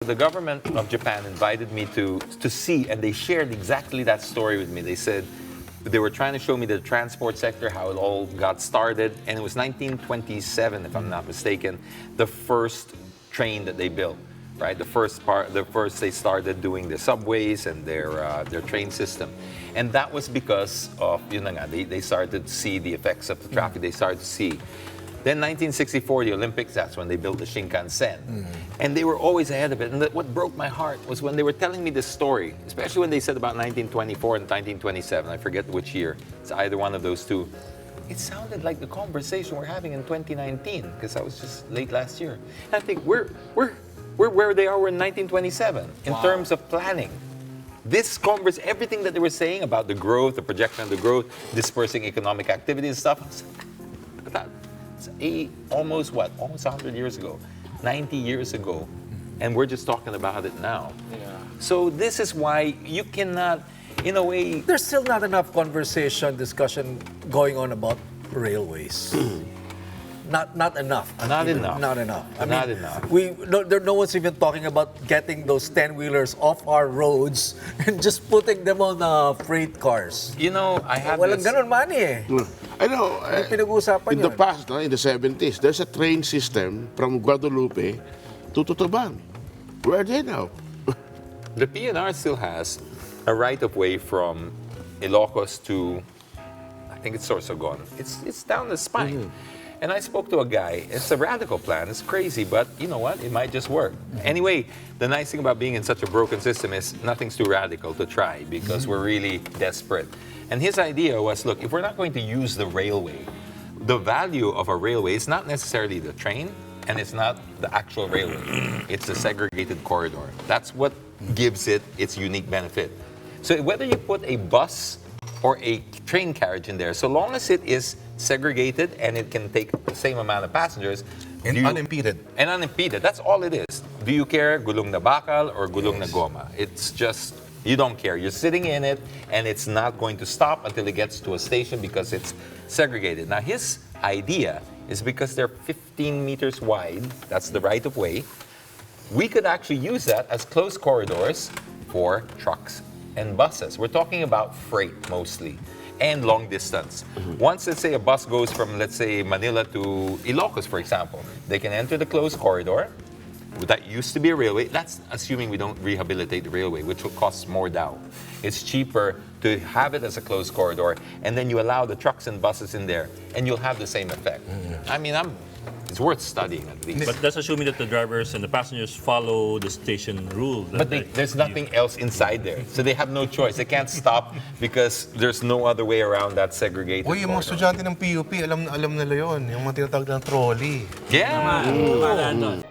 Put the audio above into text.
The government of Japan invited me to see, and they shared exactly that story with me. They said they were trying to show me the transport sector, how it all got started, and it was 1927, if I'm not mistaken, the first train that they built. Right, the first they started doing the subways and their train system, and that was because of they started to see the effects of the traffic. They started to see. Then 1964, the Olympics, that's when they built the Shinkansen. And they were always ahead of it. And what broke my heart was when they were telling me this story, especially when they said about 1924 and 1927. I forget which year. It's either one of those two. It sounded like the conversation we're having in 2019, because I was just late last year. And I think we're where they are in 1927 in terms of planning. This everything that they were saying about the growth, the projection of the growth, dispersing economic activity and stuff, it's almost 100 years ago, 90 years ago, and we're just talking about it now. Yeah. So this is why you cannot, in a way... There's still not enough discussion going on about railways. Not enough. Not enough. Not enough. Not enough. No one's even talking about getting those 10-wheelers off our roads and just putting them on freight cars. You know, I have Walang this... ganun man eh. I know, pinag-uusapan in the yun. past, in the 70s, there's a train system from Guadalupe to Tutuban. Where are they now? The PNR still has a right-of-way from Ilocos to, I think it's Sorsogon. It's down the spine. And I spoke to a guy. It's a radical plan. It's crazy, but you know what? It might just work. Anyway, the nice thing about being in such a broken system is nothing's too radical to try because we're really desperate. And his idea was, look, if we're not going to use the railway, the value of a railway is not necessarily the train, and it's not the actual railway. It's a segregated corridor. That's what gives it its unique benefit. So whether you put a bus or a train carriage in there, so long as it is segregated and it can take the same amount of passengers. And unimpeded. And unimpeded. That's all it is. Do you care gulong na bakal or gulong na goma? It's just, you don't care. You're sitting in it and it's not going to stop until it gets to a station because it's segregated. Now his idea is because they're 15 meters wide, that's the right of way, we could actually use that as closed corridors for trucks and buses. We're talking about freight mostly and long distance. Once, let's say, a bus goes from, let's say, Manila to Ilocos, for example, they can enter the closed corridor. That used to be a railway. That's assuming we don't rehabilitate the railway, which will cost more down. It's cheaper to have it as a closed corridor, and then you allow the trucks and buses in there, and you'll have the same effect. I mean, it's worth studying at least. But that's assuming that the drivers and the passengers follow the station rule. But there's nothing else inside there. So they have no choice. They can't stop because there's no other way around that segregated Uy, yung mga corridor. estudyante ng PUP, alam nila yun. Yung mga tinatawag ng trolley. Yeah. Tama doon.